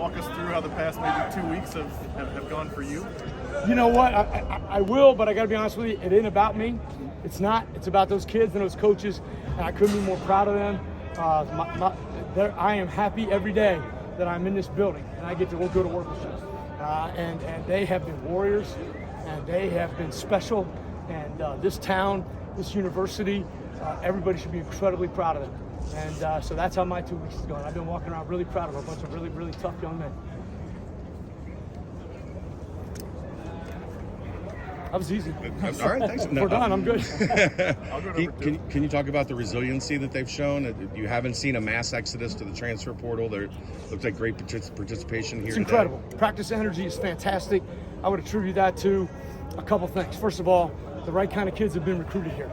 walk us through how the past maybe 2 weeks have gone for you? You know what? I will, but I got to be honest with you. It ain't about me. It's not. It's about those kids and those coaches, and I couldn't be more proud of them. I am happy every day that I'm in this building and I get to go to work with them. And they have been warriors, and they have been special. And this town, this university, everybody should be incredibly proud of them. And so that's how my 2 weeks is going. I've been walking around really proud of a bunch of really, really tough young men. That was easy. All right, thanks. We're done. I'm good. Can you talk about the resiliency that they've shown? You haven't seen a mass exodus to the transfer portal. There looks like great participation here. It's incredible. Practice energy is fantastic. I would attribute that to a couple things. First of all, the right kind of kids have been recruited here.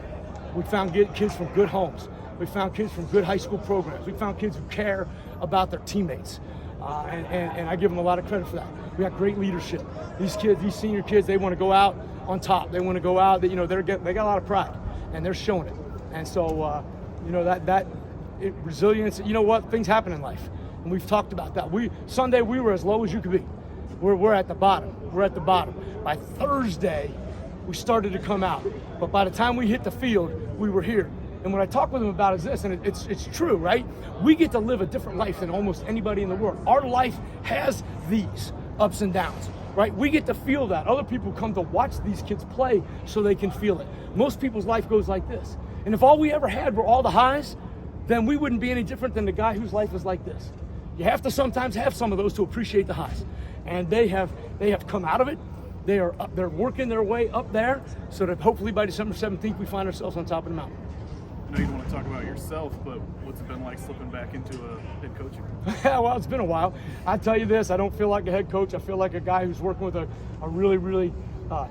We found kids from good homes. We found kids from good high school programs. We found kids who care about their teammates. And I give them a lot of credit for that. We got great leadership. These kids, these senior kids, they want to go out on top. They want to go out. They got a lot of pride, and they're showing it. And so, resilience. You know what? Things happen in life, and we've talked about that. Sunday we were as low as you could be. We're at the bottom. We're at the bottom. By Thursday, we started to come out. But by the time we hit the field, we were here. And what I talk with them about is this, and it's true, right? We get to live a different life than almost anybody in the world. Our life has these ups and downs, right? We get to feel that. Other people come to watch these kids play so they can feel it. Most people's life goes like this. And if all we ever had were all the highs, then we wouldn't be any different than the guy whose life is like this. You have to sometimes have some of those to appreciate the highs. And they have come out of it. They're working their way up there so that hopefully by December 17th we find ourselves on top of the mountain. I know you don't want to talk about yourself, but what's it been like slipping back into head coaching? Well, it's been a while. I tell you this, I don't feel like a head coach. I feel like a guy who's working with a really, really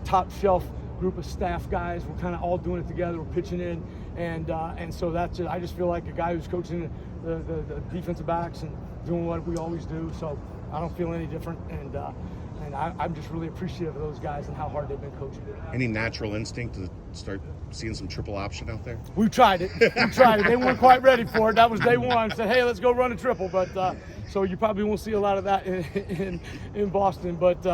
top shelf group of staff guys. We're kind of all doing it together. We're pitching in, and so that's it. I just feel like a guy who's coaching the defensive backs and doing what we always do. So I don't feel any different, and I'm just really appreciative of those guys and how hard they've been coaching. Any natural instinct to start seeing some triple option out there? We tried it. They weren't quite ready for it. That was day one. Said, hey, let's go run a triple. But so you probably won't see a lot of that in Boston. But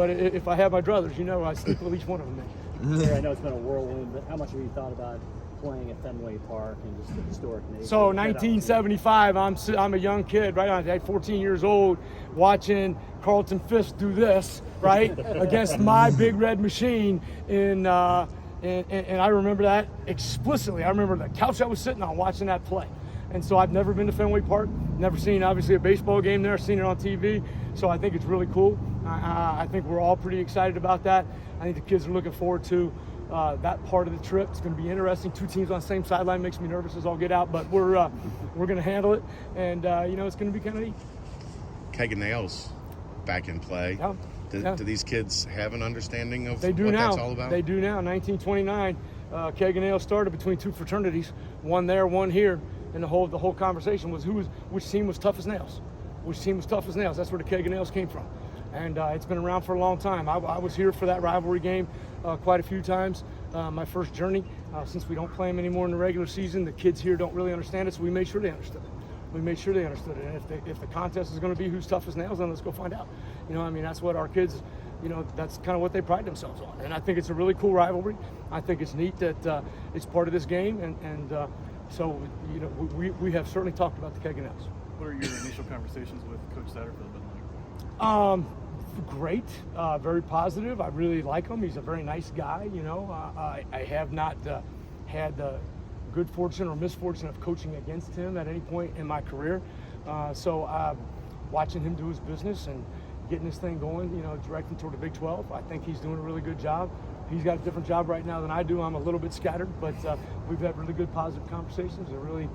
if I have my druthers, I sleep with each one of them. Yeah, I know it's been a whirlwind, but how much have you thought about playing at Fenway Park and just the historic nature? So 1975, I'm a young kid, right? I was 14 years old, watching Carlton Fisk do this, right, against my Big Red Machine and I remember that explicitly. I remember the couch I was sitting on watching that play. And so I've never been to Fenway Park, never seen obviously a baseball game there, seen it on TV. So I think it's really cool. I think we're all pretty excited about that. I think the kids are looking forward to that part of the trip. It's going to be interesting. Two teams on the same sideline makes me nervous as all get out, but we're going to handle it, and it's going to be kind of neat. Keg of Nails back in play. Yeah. Do these kids have an understanding of what that's all about? They do now. 1929, Keg of Nails started between two fraternities, one there, one here, and the whole conversation was which team was tough as nails. Which team was tough as nails. That's where the Keg of Nails came from. And it's been around for a long time. I was here for that rivalry game quite a few times. My first journey, since we don't play them anymore in the regular season, the kids here don't really understand it, so we made sure they understood it. And if the contest is going to be who's tough as nails, then let's go find out. That's what our kids, that's kind of what they pride themselves on. And I think it's a really cool rivalry. I think it's neat that it's part of this game. And so we have certainly talked about the Keg of Nails. What are your initial conversations with Coach Satterfield been like? Great, very positive. I really like him. He's a very nice guy. I have not had the good fortune or misfortune of coaching against him at any point in my career. So watching him do his business and getting this thing going, directing toward the Big 12, I think he's doing a really good job. He's got a different job right now than I do. I'm a little bit scattered, but we've had really good positive conversations. It really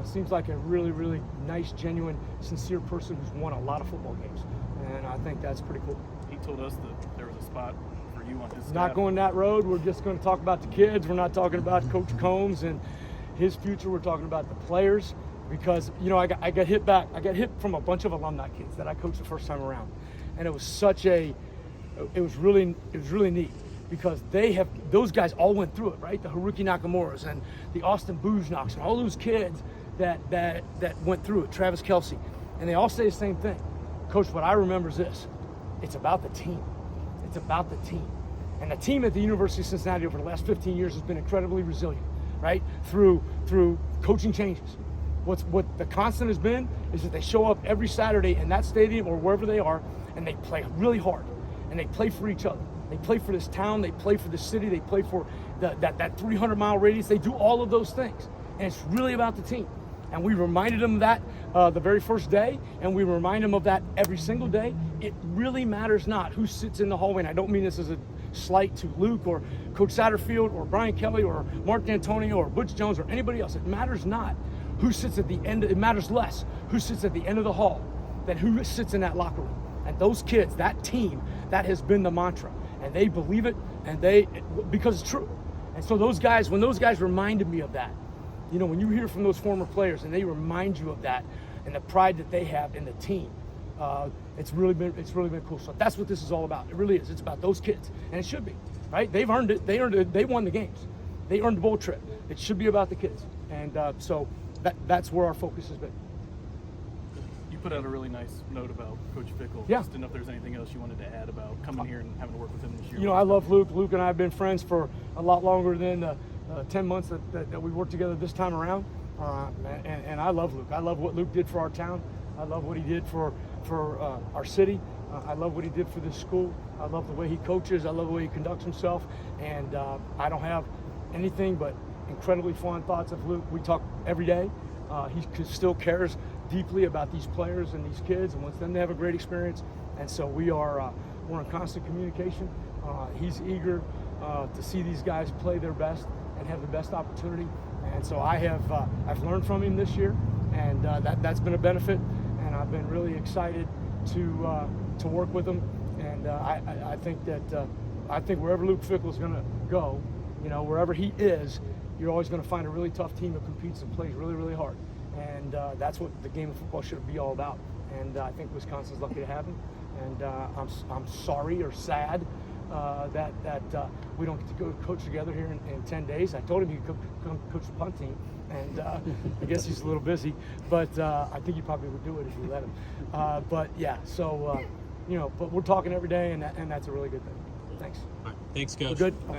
seems like a really, really nice, genuine, sincere person who's won a lot of football games. And I think that's pretty cool. He told us that there was a spot for you on his staff. Not going that road. We're just going to talk about the kids. We're not talking about Coach Coombs and his future. We're talking about the players because, I got hit back. I got hit from a bunch of alumni kids that I coached the first time around. And it was it was really neat because those guys all went through it, right? The Haruki Nakamuras and the Austin Boujnaks and all those kids that went through it, Travis Kelce. And they all say the same thing. Coach, what I remember is this. It's about the team. It's about the team. And the team at the University of Cincinnati over the last 15 years has been incredibly resilient, right? Through coaching changes. What the constant has been is that they show up every Saturday in that stadium or wherever they are, and they play really hard. And they play for each other. They play for this town. They play for the city. They play for that 300-mile radius. They do all of those things. And it's really about the team. And we reminded them of that the very first day, and we remind them of that every single day. It really matters not who sits in the hallway. And I don't mean this as a slight to Luke or Coach Satterfield or Brian Kelly or Mark D'Antonio or Butch Jones or anybody else. It matters not who sits at the end. It matters less who sits at the end of the hall than who sits in that locker room. And those kids, that team, that has been the mantra. And they believe it, and because it's true. And so those guys, when those guys reminded me of that, you know, when you hear from those former players and they remind you of that and the pride that they have in the team, it's really been cool. So that's what this is all about. It really is. It's about those kids, and it should be, right? They've earned it. They earned it. They won the games. They earned the bowl trip. It should be about the kids, and so that's where our focus has been. You put out a really nice note about Coach Fickell. Yeah. Just didn't know if there's anything else you wanted to add about coming here and having to work with him this year. You know, I love Luke. Luke and I have been friends for a lot longer than 10 months that we worked together this time around. And I love Luke. I love what Luke did for our town. I love what he did for our city. I love what he did for this school. I love the way he coaches. I love the way he conducts himself. And I don't have anything but incredibly fond thoughts of Luke. We talk every day. He still cares deeply about these players and these kids and wants them to have a great experience. And so we're in constant communication. He's eager to see these guys play their best and have the best opportunity. And so I've learned from him this year, and that's been a benefit. And I've been really excited to work with him. And I think that wherever Luke Fickell is going to go, you know, wherever he is, you're always going to find a really tough team that competes and plays really, really hard. And that's what the game of football should be all about. And I think Wisconsin's lucky to have him. And I'm sorry or sad that we don't get to go coach together here in 10 days. I told him he could come coach the punt team, and I guess he's a little busy, but I think he probably would do it if you let him. But yeah, so you know, but we're talking every day, and that's a really good thing. Thanks. All right. Thanks, Coach. We're good. Okay.